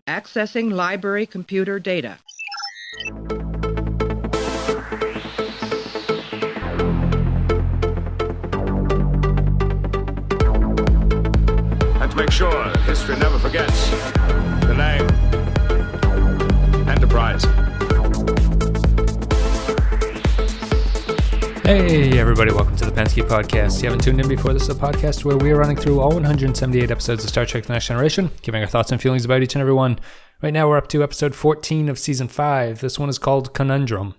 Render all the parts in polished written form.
Accessing library computer data. And to make sure that history never forgets the name Enterprise. Hey everybody, welcome to the Pensky Podcast. If you haven't tuned in before, this is a podcast where we are running through all 178 episodes of Star Trek The Next Generation, giving our thoughts and feelings about each and every one. Right now we're up to episode 14 of season 5. This one is called Conundrum.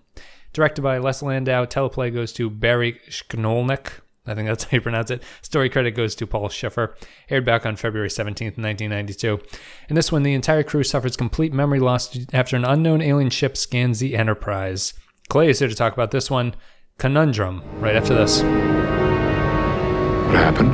Directed by Les Landau, teleplay goes to Barry Schknolnik. I think that's how you pronounce it. Story credit goes to Paul Schiffer. Aired back on February 17th, 1992. In this one, the entire crew suffers complete memory loss after an unknown alien ship scans the Enterprise. Clay is here to talk about this one, Conundrum, right after this. What happened?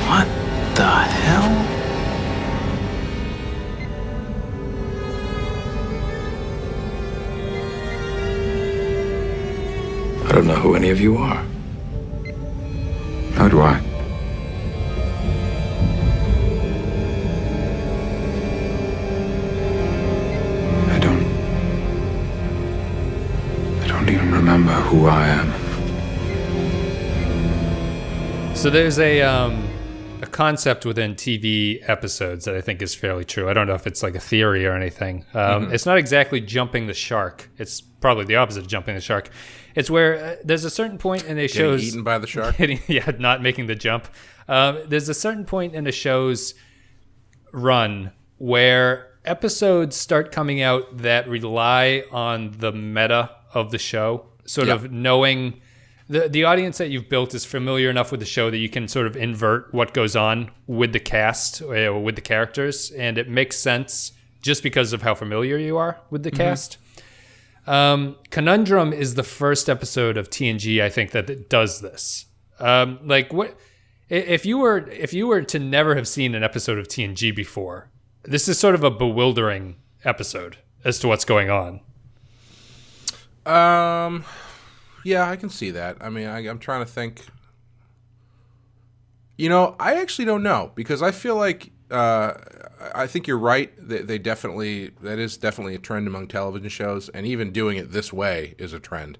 What the hell? I don't know who any of you are. How do I? I don't even remember who I am. So there's a concept within TV episodes that I think is fairly true. I don't know if it's like a theory or anything. It's not exactly jumping the shark. It's probably the opposite of jumping the shark. It's where there's a certain point in a show's... Getting eaten by the shark? Not making the jump. There's a certain point in a show's run where episodes start coming out that rely on the meta of the show, sort of knowing... The audience that you've built is familiar enough with the show that you can sort of invert what goes on with the cast or with the characters, and it makes sense just because of how familiar you are with the cast. Conundrum is the first episode of TNG, I think, that does this. What if you were to never have seen an episode of TNG before? This is sort of a bewildering episode as to what's going on. Yeah, I can see that. I mean, I'm trying to think. You know, I actually don't know, because I feel like I think you're right. That is definitely a trend among television shows, and even doing it this way is a trend.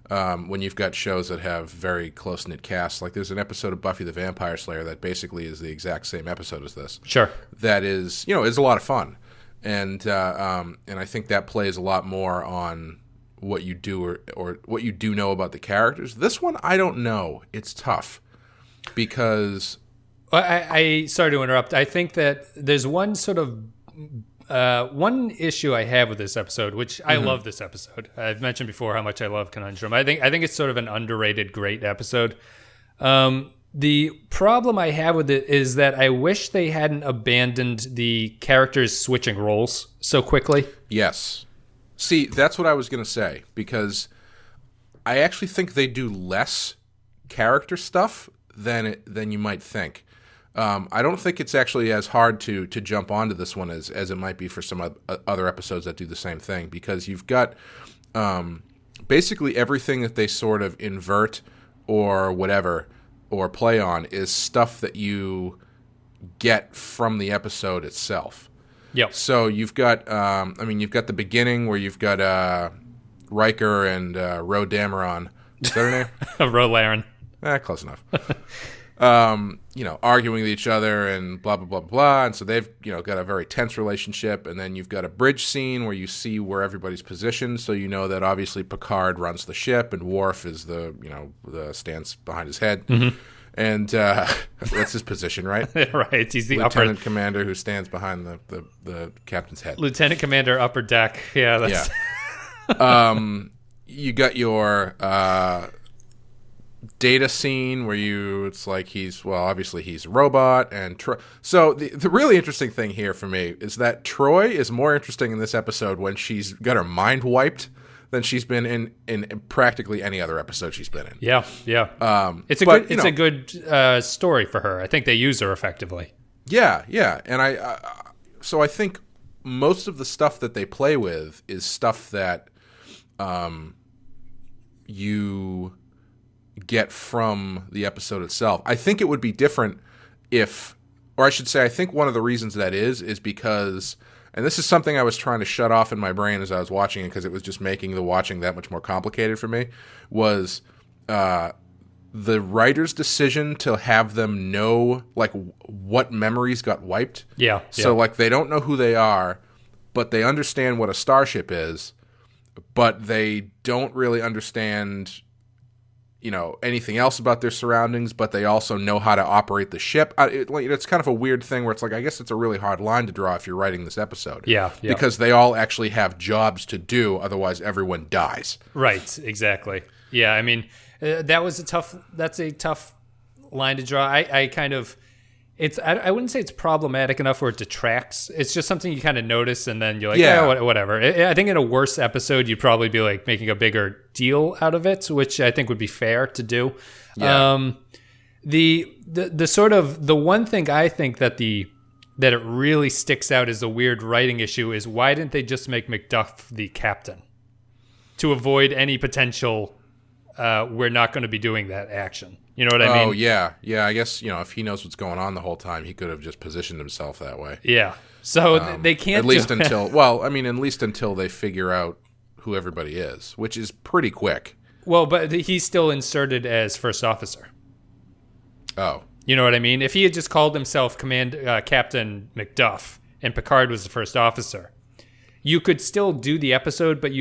When you've got shows that have very close-knit casts, like there's an episode of Buffy the Vampire Slayer that basically is the exact same episode as this. Sure. That is, is a lot of fun, and I think that plays a lot more on what you do or what you do know about the characters. This one, I don't know. It's tough because... I sorry to interrupt. I think that there's one sort of one issue I have with this episode, which I love this episode. I've mentioned before how much I love Conundrum. I think it's sort of an underrated, great episode. The problem I have with it is that I wish they hadn't abandoned the characters switching roles so quickly. Yes. See, that's what I was going to say, because I actually think they do less character stuff than you might think. I don't think it's actually as hard to jump onto this one as it might be for some other episodes that do the same thing, because you've got basically everything that they sort of invert or whatever or play on is stuff that you get from the episode itself. Yep. So you've got, you've got the beginning where you've got Riker and Ro Dameron. Is that her name? Ro Laren. Close enough. Arguing with each other and blah, blah, blah, blah. And so they've, got a very tense relationship. And then you've got a bridge scene where you see where everybody's positioned. So you know that obviously Picard runs the ship and Worf is the stands behind his head. Mm-hmm. And that's his position, right? Right. He's the Lieutenant Commander who stands behind the captain's head. Lieutenant Commander upper deck. Yeah. That's... Yeah. You got your data scene where it's like obviously he's a robot. And so the really interesting thing here for me is that Troy is more interesting in this episode when she's got her mind wiped than she's been in practically any other episode she's been in. Yeah. It's a good story for her. I think they use her effectively. Yeah, and so I think most of the stuff that they play with is stuff that you get from the episode itself. I think it would be different if, or I should say, I think one of the reasons that is because, and this is something I was trying to shut off in my brain as I was watching it because it was just making the watching that much more complicated for me, was the writer's decision to have them know like what memories got wiped. Yeah. So like they don't know who they are, but they understand what a starship is, but they don't really understand, you know, anything else about their surroundings, but they also know how to operate the ship. It's kind of a weird thing where it's like, I guess it's a really hard line to draw if you're writing this episode. Yeah. Because they all actually have jobs to do, otherwise everyone dies. Right, exactly. Yeah, I mean, that's a tough line to draw. I wouldn't say it's problematic enough where it detracts. It's just something you kind of notice and then you're like, yeah, whatever. I think in a worse episode, you'd probably be like making a bigger deal out of it, which I think would be fair to do. Yeah. The sort of the one thing I think that it really sticks out as a weird writing issue is why didn't they just make McDuff the captain to avoid any potential we're not going to be doing that action. You know what I mean? Oh, yeah. Yeah, I guess, you know, if he knows what's going on the whole time, he could have just positioned himself that way. Yeah. So they can't at least until they figure out who everybody is, which is pretty quick. Well, but he's still inserted as first officer. Oh. You know what I mean? If he had just called himself Captain McDuff and Picard was the first officer, you could still do the episode, but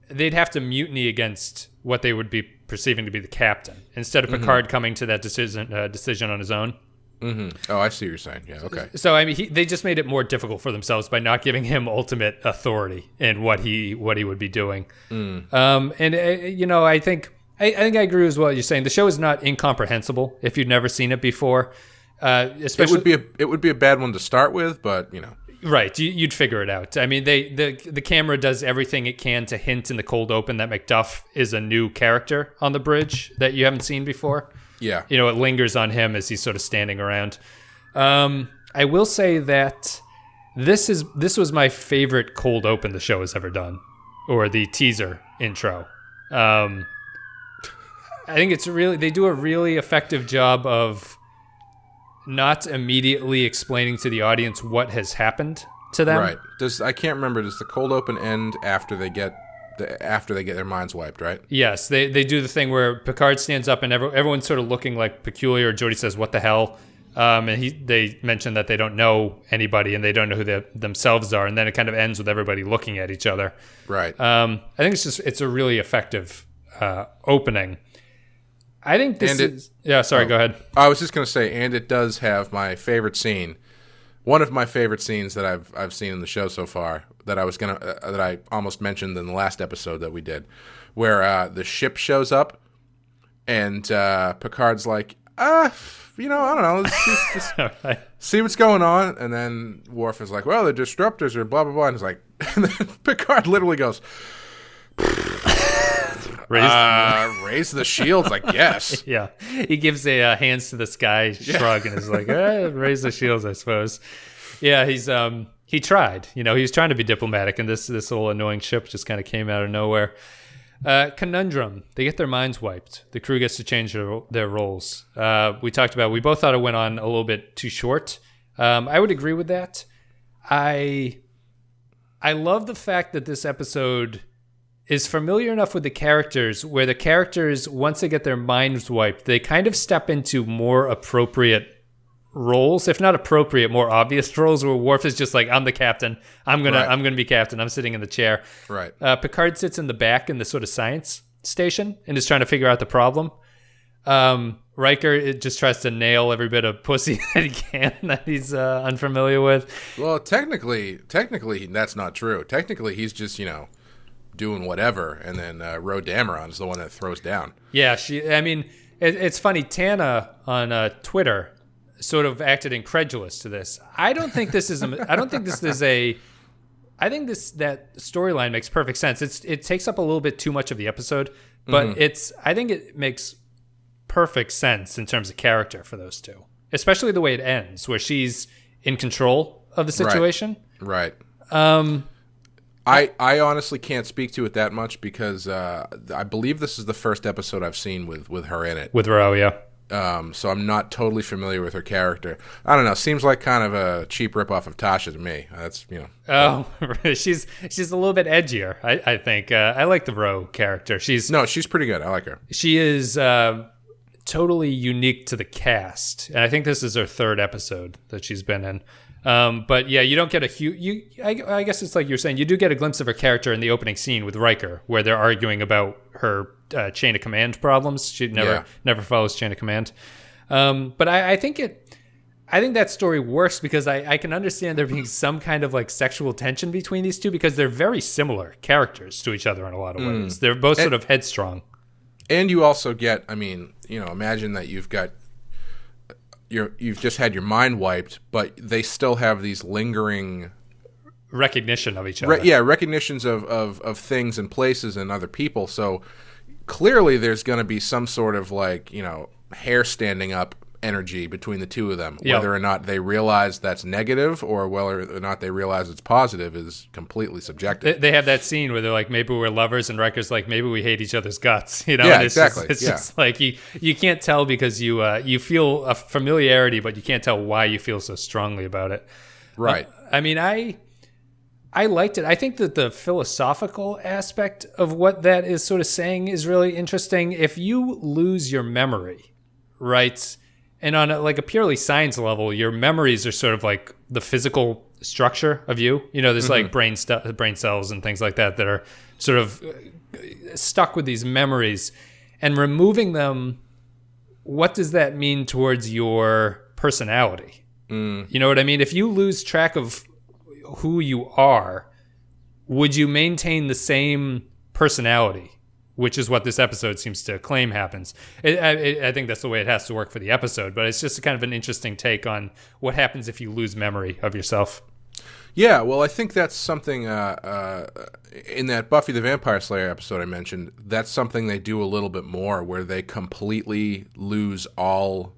they'd have to mutiny against what they would be perceiving to be the captain instead of Picard coming to that decision on his own. Mm-hmm. Oh, I see what you're saying. Yeah, okay. So I mean, they just made it more difficult for themselves by not giving him ultimate authority in what he would be doing. You know, I think I agree with what you're saying. The show is not incomprehensible if you've never seen it before. Especially, it would be a bad one to start with, but you know. Right, you'd figure it out. I mean, the camera does everything it can to hint in the cold open that McDuff is a new character on the bridge that you haven't seen before. Yeah. You know, it lingers on him as he's sort of standing around. I will say that this was my favorite cold open the show has ever done, or the teaser intro. I think they do a really effective job of not immediately explaining to the audience what has happened to them. Right. I can't remember. Does the cold open end after they get their minds wiped? Right. Yes, they do the thing where Picard stands up and everyone's sort of looking like peculiar. Jodie says, "What the hell?" And they mention that they don't know anybody and they don't know who they themselves are, and then it kind of ends with everybody looking at each other. Right. I think it's a really effective opening. I think this is... Yeah, sorry, go ahead. I was just going to say, and it does have my favorite scene, one of my favorite scenes that I've seen in the show so far, that I almost mentioned in the last episode that we did, where the ship shows up, and Picard's like, you know, I don't know, let's just right. See what's going on, and then Worf is like, well, the disruptors are blah, blah, blah, and he's like, and then Picard literally goes... raise the shields, I guess. Yeah, he gives a hands to the sky shrug and is like, raise the shields, I suppose. Yeah, he tried. You know, he was trying to be diplomatic, and this little annoying ship just kind of came out of nowhere. Conundrum. They get their minds wiped. The crew gets to change their roles. We both thought it went on a little bit too short. I would agree with that. I love the fact that this episode is familiar enough with the characters where the characters, once they get their minds wiped, they kind of step into more appropriate roles, if not appropriate, more obvious roles, where Worf is just like, I'm the captain. I'm gonna be captain. I'm sitting in the chair. Right. Picard sits in the back in the sort of science station and is trying to figure out the problem. Riker just tries to nail every bit of pussy that he can that he's unfamiliar with. Well, technically, that's not true. Technically, he's just, you know, doing whatever, and then Ro Dameron is the one that throws down. Yeah, it's funny. Tana on Twitter sort of acted incredulous to this. I think that storyline makes perfect sense. It takes up a little bit too much of the episode, but I think it makes perfect sense in terms of character for those two, especially the way it ends, where she's in control of the situation. Right. Um, I honestly can't speak to it that much because I believe this is the first episode I've seen with her in it. with Ro, yeah. So I'm not totally familiar with her character. I don't know. Seems like kind of a cheap ripoff of Tasha to me. That's Oh, she's a little bit edgier, I think. I like the Ro character. She's pretty good. I like her. She is totally unique to the cast, and I think this is her third episode that she's been in. But yeah, you don't get a huge. I guess it's like you're saying. You do get a glimpse of her character in the opening scene with Riker, where they're arguing about her chain of command problems. She never follows chain of command. But I think that story works because I can understand there being some kind of like sexual tension between these two because they're very similar characters to each other in a lot of ways. They're both sort of headstrong. And you also get, imagine that you've just had your mind wiped, but they still have these lingering recognition of each other. Recognitions of things and places and other people. So clearly there's going to be some sort of hair standing up energy between the two of them. Yep. Whether or not they realize that's negative or whether or not they realize it's positive is completely subjective. They have that scene where they're like, maybe we're lovers, and Riker's like, maybe we hate each other's guts. Yeah, and exactly. It's just like you can't tell because you feel a familiarity, but you can't tell why you feel so strongly about it. Right. I liked it. I think that the philosophical aspect of what that is sort of saying is really interesting. If you lose your memory, right, and on a purely science level, your memories are sort of like the physical structure of you. There's like brain cells and things like that are sort of stuck with these memories. And removing them, what does that mean towards your personality? You know what I mean? If you lose track of who you are, would you maintain the same personality? Which is what this episode seems to claim happens. I think that's the way it has to work for the episode, but it's just kind of an interesting take on what happens if you lose memory of yourself. Yeah, well, I think that's something in that Buffy the Vampire Slayer episode I mentioned, that's something they do a little bit more, where they completely lose all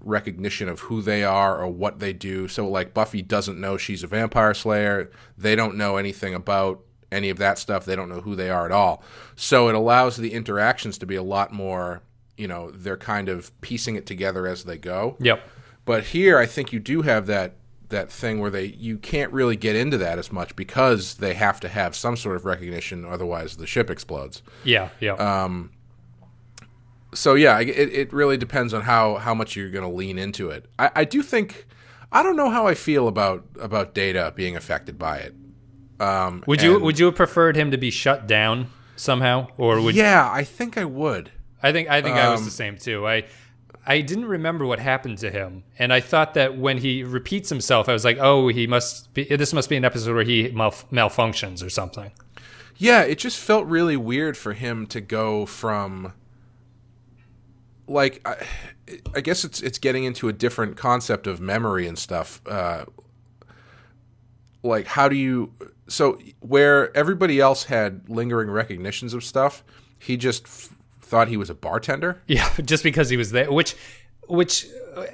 recognition of who they are or what they do. So, like, Buffy doesn't know she's a vampire slayer. They don't know anything about any of that stuff. They don't know who they are at all. So it allows the interactions to be a lot more, they're kind of piecing it together as they go. Yep. But here, I think you do have that thing where you can't really get into that as much because they have to have some sort of recognition, otherwise the ship explodes. Yeah. So yeah, it really depends on how much you're going to lean into it. I do think, I don't know how I feel about Data being affected by it. Would you have preferred him to be shut down somehow, or would? Yeah, I think I would. I think I was the same too. I didn't remember what happened to him, and I thought that when he repeats himself, I was like, oh, this must be an episode where he malfunctions or something. Yeah, it just felt really weird for him to go from, like, I guess it's getting into a different concept of memory and stuff. Like, how do you... So, where everybody else had lingering recognitions of stuff, he just thought he was a bartender? Yeah, just because he was there, which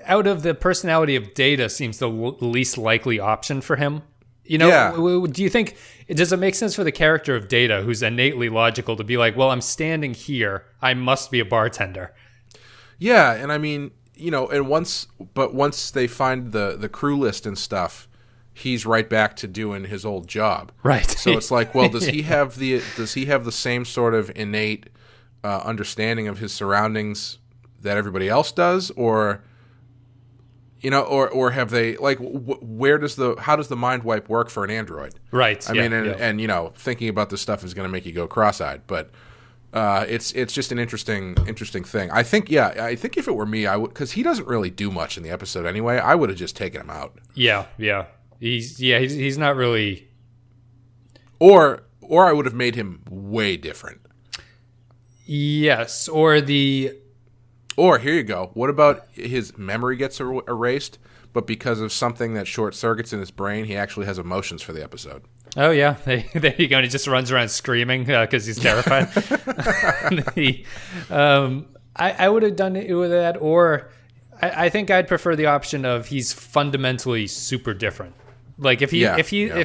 out of the personality of Data seems the least likely option for him. Yeah. Do you think... Does it make sense for the character of Data, who's innately logical, to be like, well, I'm standing here, I must be a bartender? Yeah, and I mean, and once they find the crew list and stuff, he's right back to doing his old job. Right. So it's like, well, does he have the same sort of innate understanding of his surroundings that everybody else does, or have they, like, how does the mind wipe work for an android? Right. I mean, and thinking about this stuff is going to make you go cross-eyed, but it's just an interesting thing. I think if it were me, I would, because he doesn't really do much in the episode anyway. I would have just taken him out. Yeah. He's not really. Or I would have made him way different. Yes, or here you go. What about his memory gets erased, but because of something that short circuits in his brain, he actually has emotions for the episode. Oh yeah, there you go. And he just runs around screaming because he's terrified. I would have done it with that, or I think I'd prefer the option of he's fundamentally super different. Like if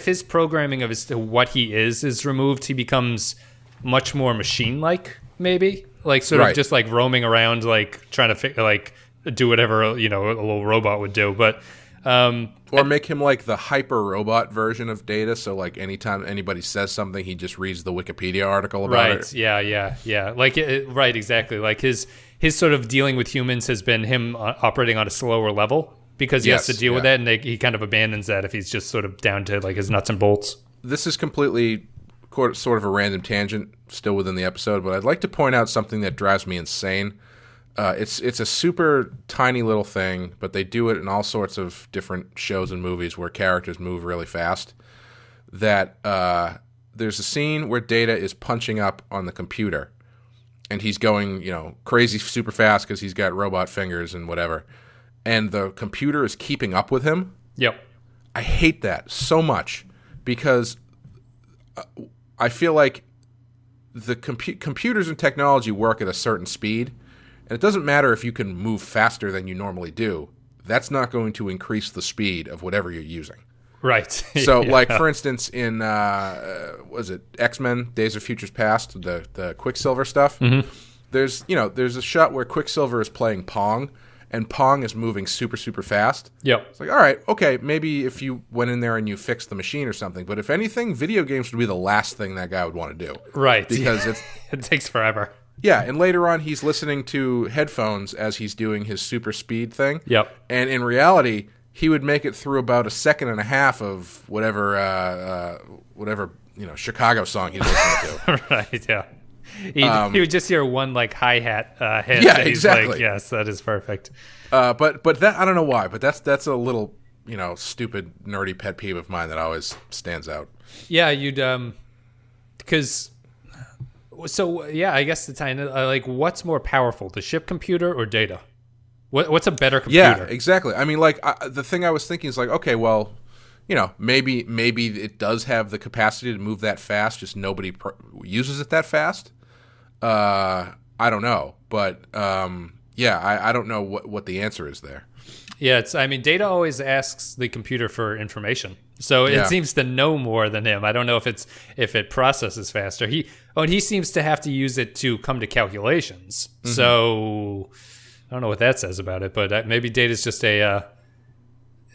his programming of as to what he is removed, he becomes much more machine-like, maybe. Like sort of just like roaming around, like trying to do whatever, a little robot would do. But or make him like the hyper robot version of Data. So like anytime anybody says something, he just reads the Wikipedia article about it. Right. Yeah. Like right. Exactly. Like his sort of dealing with humans has been him operating on a slower level because he has to deal with that, and he kind of abandons that if he's just sort of down to like his nuts and bolts. This is completely sort of a random tangent still within the episode, but I'd like to point out something that drives me insane. It's a super tiny little thing, but they do it in all sorts of different shows and movies where characters move really fast. That there's a scene where Data is punching up on the computer, and he's going, crazy super fast because he's got robot fingers and whatever, and the computer is keeping up with him. Yep. I hate that so much because I feel like the computers and technology work at a certain speed, and it doesn't matter if you can move faster than you normally do. That's not going to increase the speed of whatever you're using. Right. So, like, for instance, in, was it X-Men, Days of Futures Past, the Quicksilver stuff, there's a shot where Quicksilver is playing Pong, and Pong is moving super, super fast. Yep. It's like, all right, okay, maybe if you went in there and you fixed the machine or something, but if anything, video games would be the last thing that guy would want to do. Right. Because it takes forever. Yeah, and later on, he's listening to headphones as he's doing his super speed thing. Yep. And in reality, he would make it through about a second and a half of whatever Chicago song he's listening to. Right. Yeah. He would just hear one like hi-hat hit. Yeah, and he's exactly. Like, yes, that is perfect. But that I don't know why, but that's a little stupid nerdy pet peeve of mine that always stands out. Yeah, you'd because. So yeah, I guess the time like what's more powerful, the ship computer or Data? What's a better computer? Yeah, exactly. I mean, like the thing I was thinking is like, okay, well, maybe it does have the capacity to move that fast, just nobody uses it that fast. I don't know, but I don't know what the answer is there. Yeah, Data always asks the computer for information, so it seems to know more than him. I don't know if it processes faster. He seems to have to use it to come to calculations. Mm-hmm. So I don't know what that says about it, but maybe Data's just they've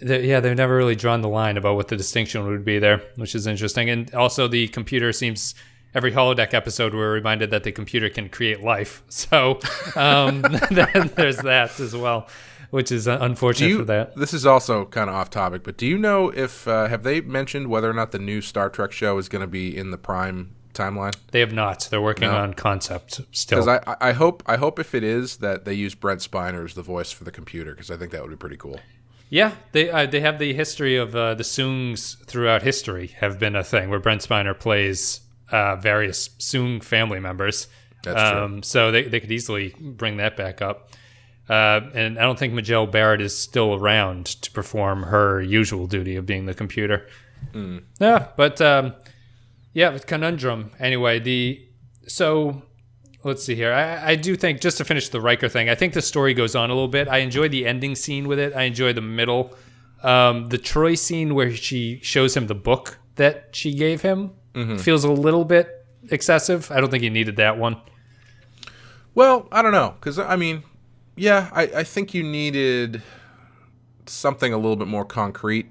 never really drawn the line about what the distinction would be there, which is interesting. And also the computer seems, every holodeck episode we're reminded that the computer can create life. So then there's that as well, which is unfortunate for that. This is also kind of off topic, but do you know if have they mentioned whether or not the new Star Trek show is going to be in the Prime timeline? They have not. They're working on concept still. Because I hope if it is that they use Brent Spiner as the voice for the computer, because I think that would be pretty cool. Yeah, they have the history of the Soongs throughout history have been a thing where Brent Spiner plays various Soong family members. That's true. So they could easily bring that back up. And I don't think Majel Barrett is still around to perform her usual duty of being the computer. Mm. Yeah, but Conundrum. Anyway, so let's see here. I do think, just to finish the Riker thing, I think the story goes on a little bit. I enjoy the ending scene with it. I enjoy the middle. The Troy scene where she shows him the book that she gave him feels a little bit excessive. I don't think he needed that one. Well, I don't know, because I think you needed something a little bit more concrete,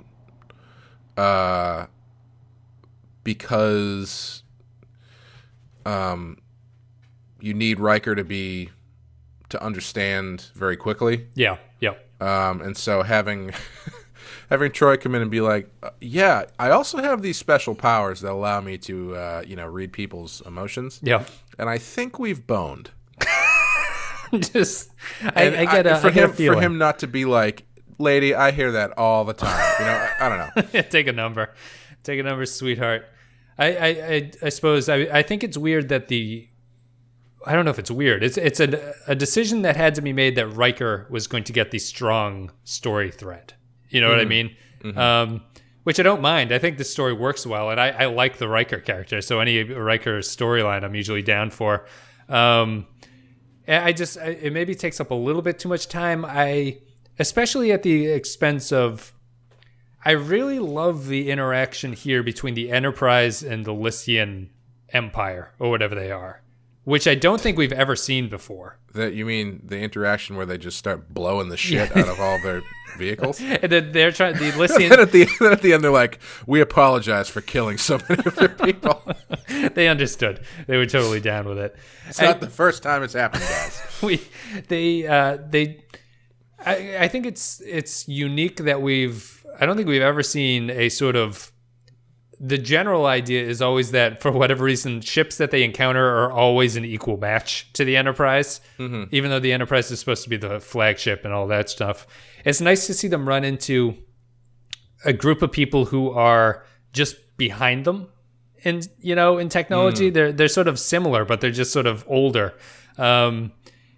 because you need Riker to understand very quickly. Yeah. And so having Troy come in and be like, I also have these special powers that allow me to read people's emotions. Yeah. And I think we've boned. I get a feeling. For him not to be like, lady, I hear that all the time. I don't know. Take a number, sweetheart. I suppose I think it's weird that I don't know if it's weird. It's a decision that had to be made that Riker was going to get the strong story thread. You know what I mean? Mm-hmm. Which I don't mind. I think the story works well, and I like the Riker character. So any Riker storyline, I'm usually down for. It maybe takes up a little bit too much time. especially at the expense of. I really love the interaction here between the Enterprise and the Lycian Empire, or whatever they are, which I don't think we've ever seen before. That you mean the interaction where they just start blowing the shit out of all their vehicles? And then they're trying the Lycian. Then at the end, they're like, "We apologize for killing so many of their people." They understood. They were totally down with it. It's not the first time it's happened, guys. I think it's unique that I don't think we've ever seen a sort of. The general idea is always that for whatever reason, ships that they encounter are always an equal match to the Enterprise, even though the Enterprise is supposed to be the flagship and all that stuff. It's nice to see them run into a group of people who are just behind them in technology. They're sort of similar, but they're just sort of older. And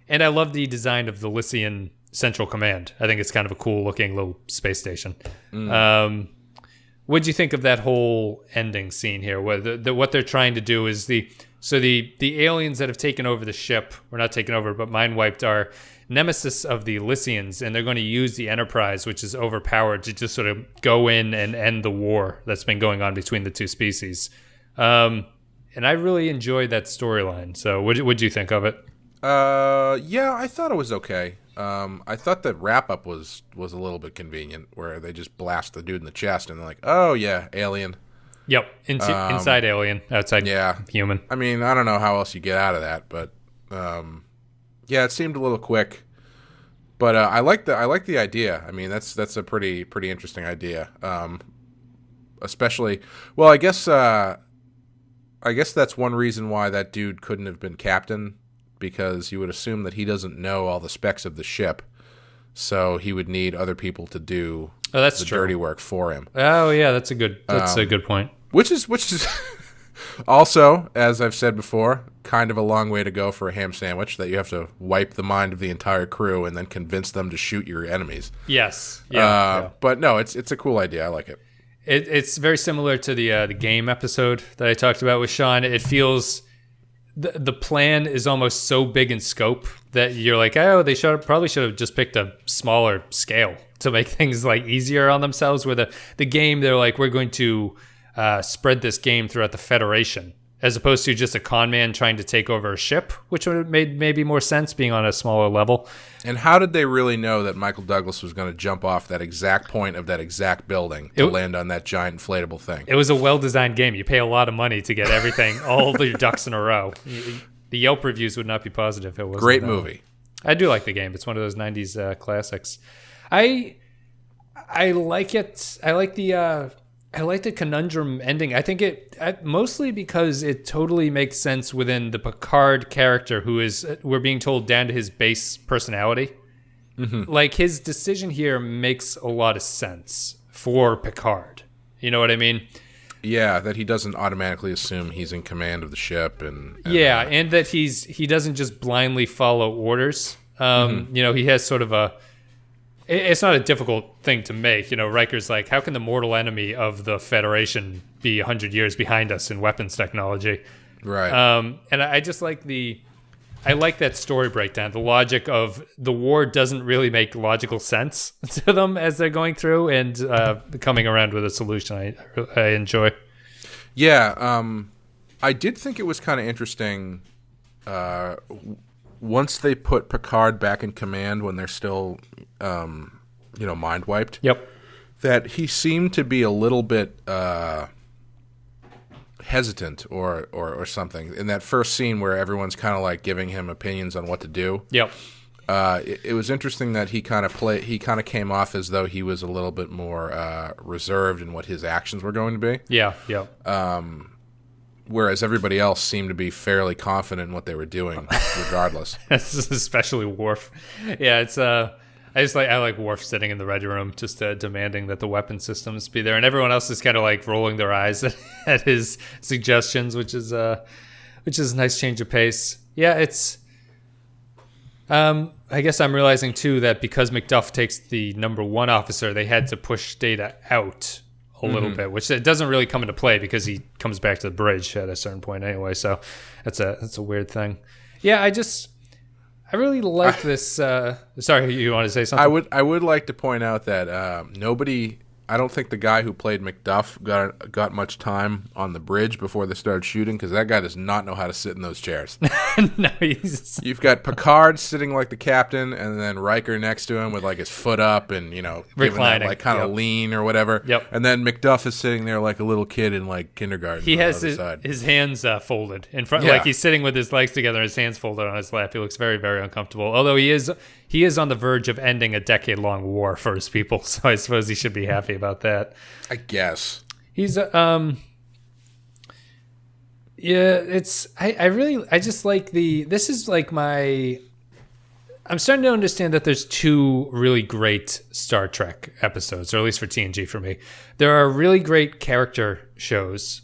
I love the design of the Lycian Central Command. I think it's kind of a cool looking little space station. What'd you think of that whole ending scene here? What they're trying to do is the aliens that have taken over the ship, or not taken over, but mind wiped, are nemesis of the Lycians, and they're going to use the Enterprise, which is overpowered, to just sort of go in and end the war that's been going on between the two species. And I really enjoyed that storyline. So what'd you think of it? Yeah, I thought it was okay. I thought that wrap-up was a little bit convenient, where they just blast the dude in the chest, and they're like, "Oh yeah, alien." Yep, inside alien, outside human. I mean, I don't know how else you get out of that, but yeah, it seemed a little quick. But I like the idea. I mean, that's a pretty interesting idea. Especially, well, I guess that's one reason why that dude couldn't have been captain. Because you would assume that he doesn't know all the specs of the ship, so he would need other people to do the dirty work for him. Oh yeah, that's a good point. Which is also, as I've said before, kind of a long way to go for a ham sandwich, that you have to wipe the mind of the entire crew and then convince them to shoot your enemies. Yes. Yeah. But no, it's a cool idea. I like it. It's very similar to the game episode that I talked about with Sean. It feels. The plan is almost so big in scope that you're like, oh, they probably should have just picked a smaller scale to make things like easier on themselves. Where the game, they're like, we're going to spread this game throughout the Federation, as opposed to just a con man trying to take over a ship, which would have made maybe more sense being on a smaller level. And how did they really know that Michael Douglas was going to jump off that exact point of that exact building to land on that giant inflatable thing? It was a well-designed game. You pay a lot of money to get everything, all your ducks in a row. The Yelp reviews would not be positive if it wasn't. Great movie. I do like the game. It's one of those 90s classics. I like it. I like the Conundrum ending. I think mostly because it totally makes sense within the Picard character, who is, we're being told, down to his base personality. Mm-hmm. Like, his decision here makes a lot of sense for Picard. You know what I mean? Yeah, that he doesn't automatically assume he's in command of the ship, and that he doesn't just blindly follow orders. He has sort of a. It's not a difficult thing to make. Riker's like, how can the mortal enemy of the Federation be 100 years behind us in weapons technology? Right. And I just like I like that story breakdown. The logic of the war doesn't really make logical sense to them as they're going through, and coming around with a solution I enjoy. Yeah. I did think it was kind of interesting once they put Picard back in command when they're still, mind wiped. Yep. That he seemed to be a little bit hesitant or something in that first scene where everyone's kind of like giving him opinions on what to do. Yep. It was interesting that he kind of came off as though he was a little bit more reserved in what his actions were going to be. Yeah. Yeah. Whereas everybody else seemed to be fairly confident in what they were doing, regardless. Especially Worf. Yeah, it's I like Worf sitting in the Red Room, just demanding that the weapon systems be there, and everyone else is kind of like rolling their eyes at his suggestions, which is a nice change of pace. Yeah, it's. I guess I'm realizing too that because McDuff takes the number one officer, they had to push Data out a little bit, which it doesn't really come into play because he comes back to the bridge at a certain point anyway. So that's a weird thing. Yeah, I really like this. Sorry, you want to say something? I would like to point out that nobody. I don't think the guy who played Macduff got much time on the bridge before they started shooting, because that guy does not know how to sit in those chairs. No, You've got Picard sitting like the captain, and then Riker next to him with like his foot up and giving reclining, that like kind of lean or whatever. Yep. And then Macduff is sitting there like a little kid in like kindergarten. He has side. his hands folded in front, Yeah. like he's sitting with his legs together, his hands folded on his lap. He looks very, very uncomfortable. Although he is on the verge of ending a decade-long war for his people, so I suppose he should be happy about that. I guess. He's yeah, it's I just like this is like I'm starting to understand that there's two really great Star Trek episodes, or at least for TNG for me. There are really great character shows,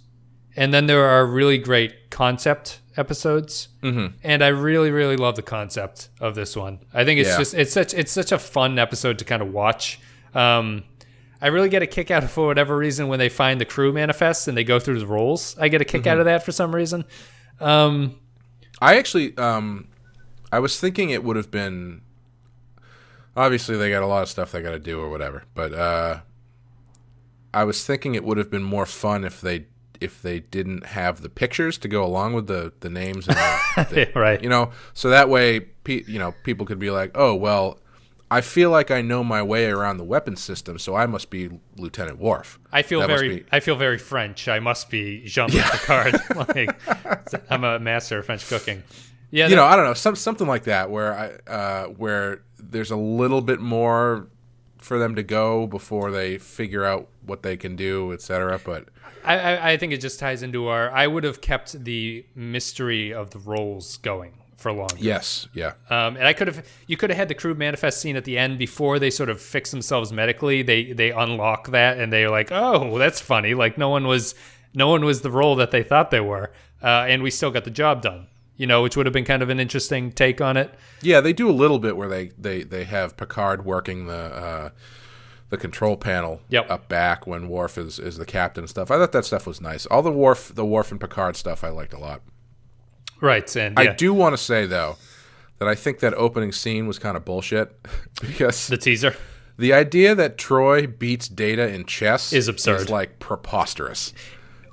and then there are really great concept episodes. Mm-hmm. And I really, really love the concept of this one. I think it's such a fun episode to kind of watch. I really get a kick out of, for whatever reason, when they find the crew manifest and they go through the roles. I get a kick out of that for some reason. I actually, I was thinking it would have been. Obviously, they got a lot of stuff they got to do or whatever, but I was thinking it would have been more fun if they didn't have the pictures to go along with the names, and right? So that way, people could be like, oh well. I feel like I know my way around the weapons system, so I must be Lieutenant Worf. I feel very French. I must be Jean-Luc Picard. I'm a master of French cooking. Yeah, I don't know, something like that, where there's a little bit more for them to go before they figure out what they can do, etc. But I think it just ties into I would have kept the mystery of the roles going for longer. Yes, yeah. And you could have had the crew manifest scene at the end before they sort of fix themselves medically. They unlock that and they're like, oh, that's funny. Like no one was the role that they thought they were, and we still got the job done. Which would have been kind of an interesting take on it. Yeah, they do a little bit where they have Picard working the control panel up back when Worf is the captain and stuff. I thought that stuff was nice. All the Worf and Picard stuff I liked a lot. Right, and I do want to say though that I think that opening scene was kind of bullshit because the teaser, the idea that Troy beats Data in chess is absurd. Is like preposterous.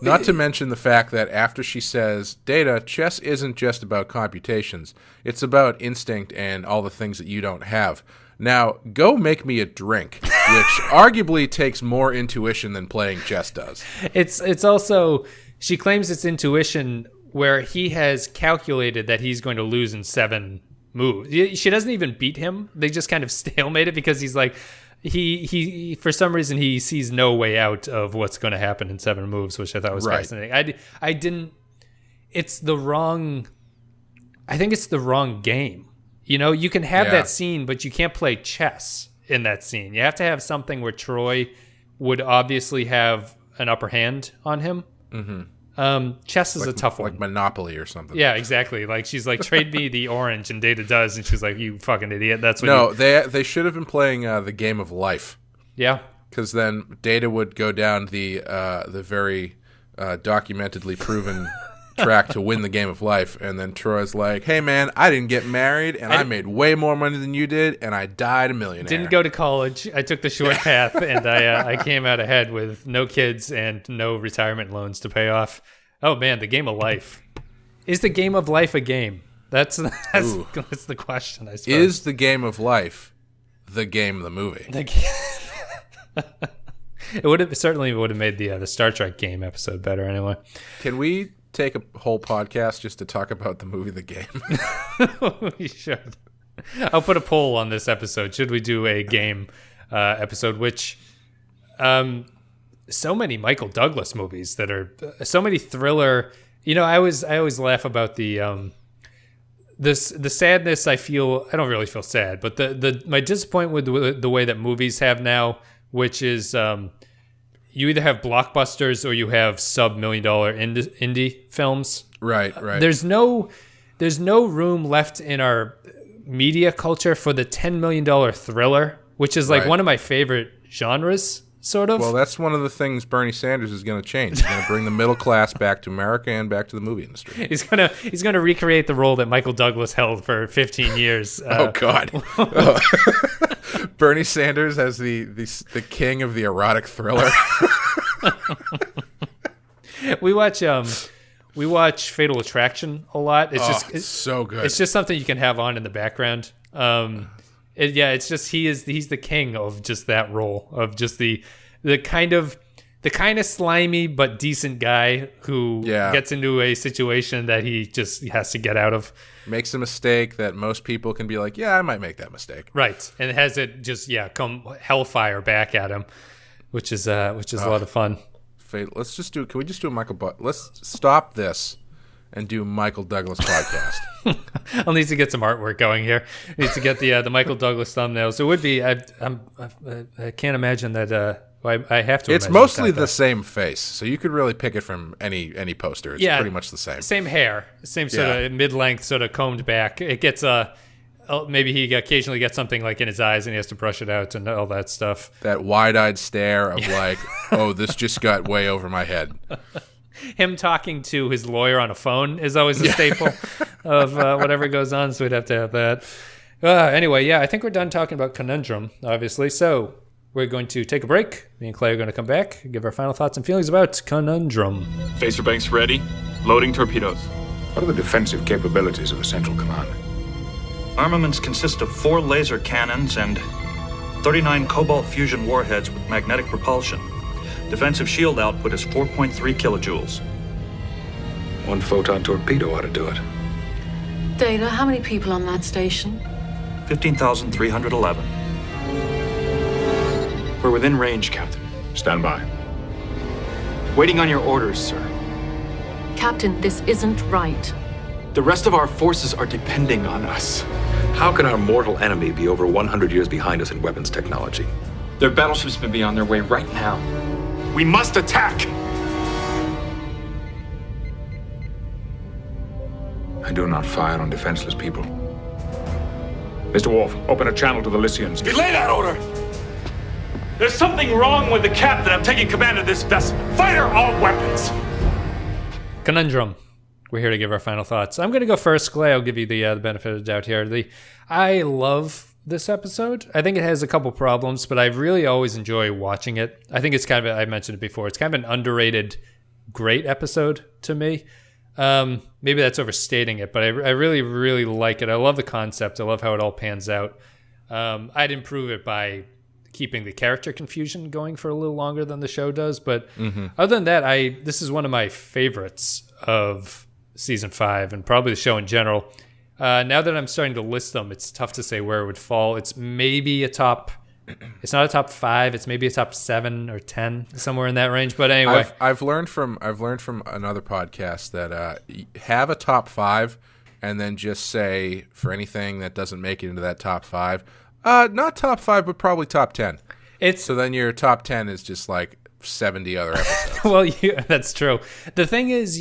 Not to mention the fact that after she says, Data, chess isn't just about computations. It's about instinct and all the things that you don't have. Now, go make me a drink, which arguably takes more intuition than playing chess does. It's also, she claims it's intuition where he has calculated that he's going to lose in 7 moves. She doesn't even beat him. They just kind of stalemate it because he's like, he for some reason he sees no way out of what's going to happen in 7 moves, which I thought was fascinating. I think it's the wrong game. You can have that scene, but you can't play chess in that scene. You have to have something where Troy would obviously have an upper hand on him. Mm-hmm. Chess is a tough one. Like Monopoly or something. Yeah, exactly. Like she's like, trade me the orange, and Data does, and she's like, you fucking idiot. That's what. No, they should have been playing the game of life. Yeah, because then Data would go down the very documentedly proven track to win the game of life, and then Troy's like, hey man, I didn't get married and I made way more money than you did and I died a millionaire. Didn't go to college. I took the short path and I came out ahead with no kids and no retirement loans to pay off. Oh man, the game of life. Is the game of life a game? That's the question, I suppose. Is the game of life the game of the movie? It certainly would have made the Star Trek game episode better anyway. Can we take a whole podcast just to talk about the movie The Game? We should. I'll put a poll on this episode. Should we do a game episode? Which so many Michael Douglas movies that are so many thriller. I always laugh about the sadness I feel. I don't really feel sad, but my disappointment with the way that movies have now, which is you either have blockbusters or you have sub $1 million indie films. Right. There's no room left in our media culture for the $10 million thriller, which is like one of my favorite genres. sort of. Well, that's one of the things Bernie Sanders is going to change. He's going to bring the middle class back to America and back to the movie industry. He's gonna recreate the role that Michael Douglas held for 15 years. Oh God! Oh. Bernie Sanders as the king of the erotic thriller. We watch Fatal Attraction a lot. It's so good. It's just something you can have on in the background. It's just he's the king of just that role of just the kind of slimy but decent guy who gets into a situation that he just has to get out of. Makes a mistake that most people can be like, yeah, I might make that mistake. Right, and it has it just come hellfire back at him, which is a lot of fun. Can we just do a Michael? Let's stop this and do Michael Douglas podcast. I'll need to get some artwork going here. I need to get the Michael Douglas thumbnails. It would be. I can't imagine that. I have to. It's mostly the same face, so you could really pick it from any poster. It's pretty much the same. Same hair, same sort of mid-length, sort of combed back. It gets maybe he occasionally gets something like in his eyes and he has to brush it out and all that stuff. That wide-eyed stare of like, oh, this just got way over my head. Him talking to his lawyer on a phone is always a staple of whatever goes on, so we'd have to have that. Anyway, I think we're done talking about Conundrum, obviously. So we're going to take a break. Me and Clay are going to come back and give our final thoughts and feelings about Conundrum. Phaser banks ready. Loading torpedoes. What are the defensive capabilities of the Central Command? Armaments consist of 4 laser cannons and 39 cobalt fusion warheads with magnetic propulsion. Defensive shield output is 4.3 kilojoules. 1 photon torpedo ought to do it. Data, how many people on that station? 15,311. We're within range, Captain. Stand by. Waiting on your orders, sir. Captain, this isn't right. The rest of our forces are depending on us. How can our mortal enemy be over 100 years behind us in weapons technology? Their battleships may be on their way right now. We must attack! I do not fire on defenseless people. Mr. Worf, open a channel to the Lycians. Delay that order! There's something wrong with the captain. I'm taking command of this vessel. Fire all weapons! Conundrum. We're here to give our final thoughts. I'm going to go first, Clay. I'll give you the benefit of the doubt here. I love this episode. I think it has a couple problems, but I really always enjoy watching it. I think it's kind of, I mentioned it before, it's kind of an underrated, great episode to me. Maybe that's overstating it, but I really, really like it. I love the concept. I love how it all pans out. I'd improve it by keeping the character confusion going for a little longer than the show does. But other than that, this is one of my favorites of season 5 and probably the show in general. Now that I'm starting to list them, it's tough to say where it would fall. It's maybe it's not a top 5. It's maybe a top 7 or 10, somewhere in that range. But anyway, I've learned from another podcast that have a top 5 and then just say for anything that doesn't make it into that top 5, not top 5, but probably top 10. So then your top 10 is just like 70 other episodes. Well, that's true. The thing is,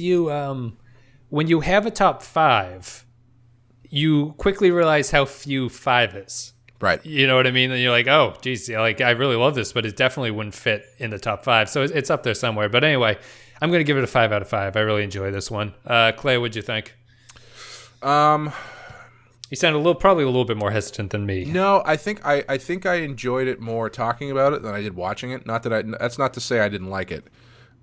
when you have a top 5, you quickly realize how few 5 is. Right. You know what I mean? And you're like, oh, geez, like I really love this, but it definitely wouldn't fit in the top 5. So it's up there somewhere. But anyway, I'm going to give it a 5 out of 5. I really enjoy this one. Clay, what'd you think? You sound probably a little bit more hesitant than me. No, I think I enjoyed it more talking about it than I did watching it. That's not to say I didn't like it.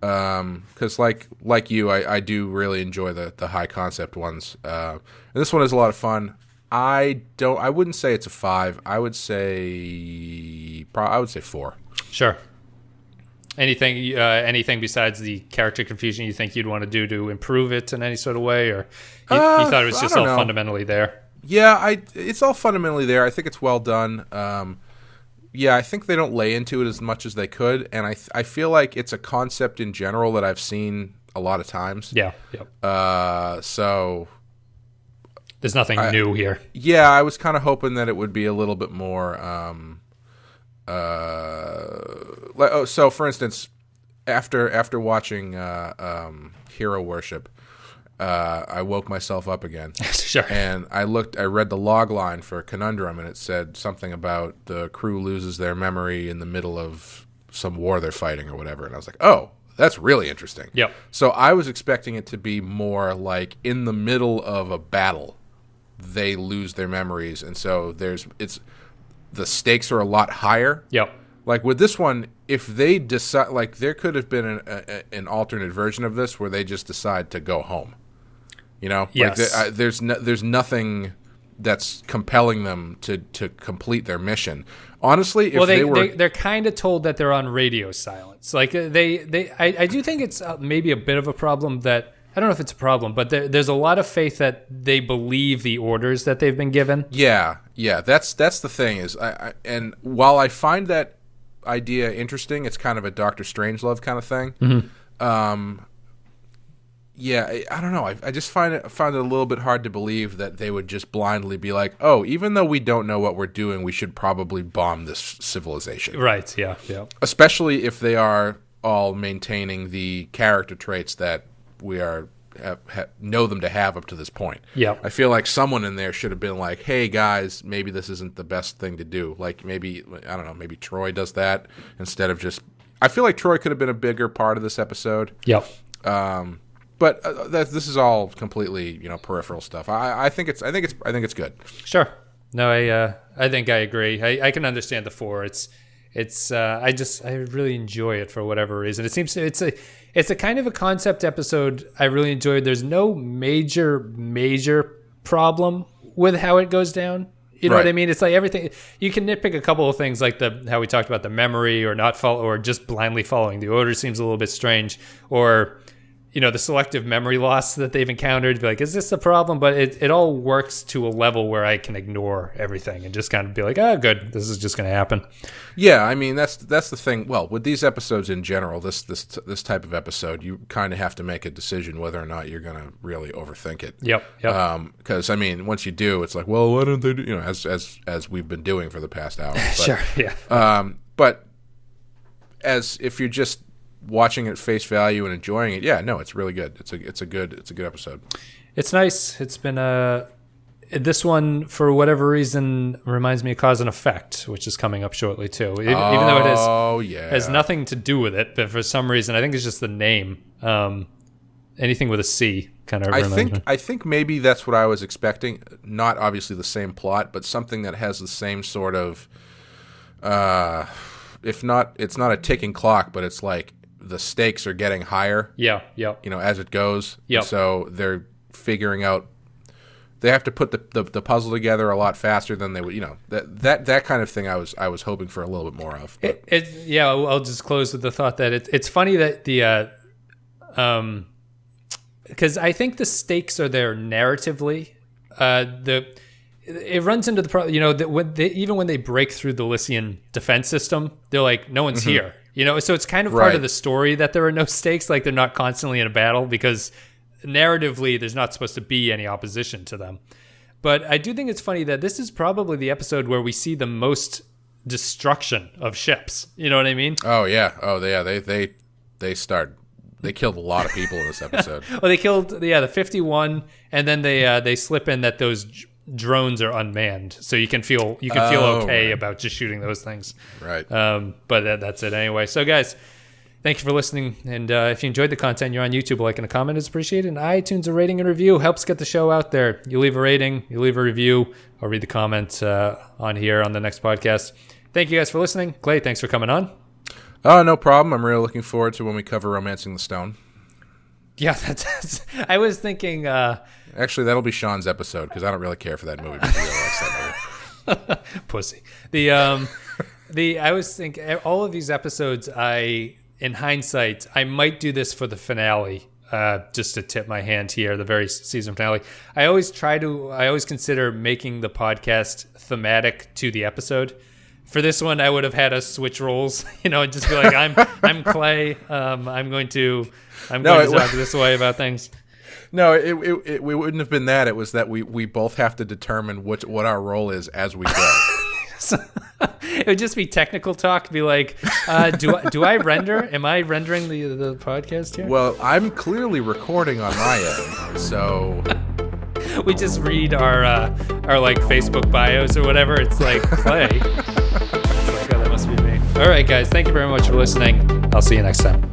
Because like you, I do really enjoy the high concept ones. And this one is a lot of fun. I wouldn't say it's a 5. I would say 4. Sure. Anything besides the character confusion you think you'd want to do to improve it in any sort of way, or you thought it was just all fundamentally there? Yeah, it's all fundamentally there. I think it's well done. I think they don't lay into it as much as they could, and I feel like it's a concept in general that I've seen a lot of times. Yeah. Yep. So there's nothing new here. Yeah, I was kind of hoping that it would be a little bit more. So for instance, after watching Hero Worship, I woke myself up again. Sure. And I read the log line for Conundrum, and it said something about the crew loses their memory in the middle of some war they're fighting or whatever. And I was like, oh, that's really interesting. Yep. So I was expecting it to be more like in the middle of a battle, they lose their memories, and so the stakes are a lot higher. Yep. Like with this one, if they decide, like there could have been an alternate version of this where they just decide to go home. You know, yes. Like there's nothing that's compelling them to complete their mission. Honestly, if they're kind of told that they're on radio silence. Like I do think it's maybe a bit of a problem that, I don't know if it's a problem, but there's a lot of faith that they believe the orders that they've been given. Yeah. That's the thing is, and while I find that idea interesting, it's kind of a Dr. Strangelove kind of thing. Mm-hmm. I don't know. I just find it a little bit hard to believe that they would just blindly be like, oh, even though we don't know what we're doing, we should probably bomb this civilization. Right. Yeah. Especially if they are all maintaining the character traits that we know them to have up to this point. Yeah. I feel like someone in there should have been like, hey guys, maybe this isn't the best thing to do. Like maybe, I don't know, maybe Troy does that instead of just, I feel like Troy could have been a bigger part of this episode. Yep. But this is all completely, peripheral stuff. I think it's good. Sure. No, I think I agree. I can understand the 4. I really enjoy it for whatever reason. It seems it's a kind of a concept episode I really enjoyed. There's no major problem with how it goes down. You know what I mean? It's like everything. You can nitpick a couple of things, like how we talked about the memory, or not follow, or just blindly following the order seems a little bit strange, or the selective memory loss that they've encountered. Be like, is this a problem? But it all works to a level where I can ignore everything and just kind of be like, oh, good, this is just going to happen. Yeah, I mean that's the thing. Well, with these episodes in general, this type of episode, you kind of have to make a decision whether or not you're going to really overthink it. Yep. Because I mean, once you do, it's like, well, why don't they do? As we've been doing for the past hour. But, sure. Yeah. But as if you're just watching it at face value and enjoying it, it's really good. It's a good episode. It's nice. It's been this one, for whatever reason, reminds me of Cause and Effect, which is coming up shortly too. Even though it has nothing to do with it, but for some reason, I think it's just the name. Anything with a C kind of reminds me. I think maybe that's what I was expecting. Not obviously the same plot, but something that has the same sort of. If not, it's not a ticking clock, but it's like the stakes are getting higher. Yeah. As it goes. Yeah. So they're figuring out. They have to put the puzzle together a lot faster than they would. That kind of thing. I was hoping for a little bit more of. I'll just close with the thought that it's funny that the because I think the stakes are there narratively. It runs into the problem. Even when they break through the Lycian defense system, they're like, no one's here. So it's kind of part of the story that there are no stakes. Like they're not constantly in a battle because narratively there's not supposed to be any opposition to them. But I do think it's funny that this is probably the episode where we see the most destruction of ships. You know what I mean? Oh yeah. They killed a lot of people in this episode. Well, they killed the 51, and then they slip in that those drones are unmanned, so you can feel okay about just shooting those things. Right. But that's it anyway. So guys, thank you for listening, and if you enjoyed the content, you're on YouTube, a like and a comment is appreciated, and iTunes, a rating and review helps get the show out there. You leave a rating, you leave a review, I'll read the comments on here on the next podcast. Thank you guys for listening. Clay, thanks for coming on. Oh, no problem. I'm really looking forward to when we cover Romancing the Stone. Yeah, I was thinking. Actually, that'll be Sean's episode because I don't really care for that movie. But he really likes that movie. Pussy. I was thinking all of these episodes. In hindsight, I might do this for the finale. Just to tip my hand here, the very season finale. I always consider making the podcast thematic to the episode. For this one, I would have had us switch roles, and just be like, I'm Clay. I'm going to talk this way about things. No, it we wouldn't have been that. It was that we both have to determine what our role is as we go. It would just be technical talk. Be like, do I render? Am I rendering the podcast here? Well, I'm clearly recording on my end, so. We just read our like Facebook bios or whatever. It's like Clay. It's like, oh, that must be me. All right, guys. Thank you very much for listening. I'll see you next time.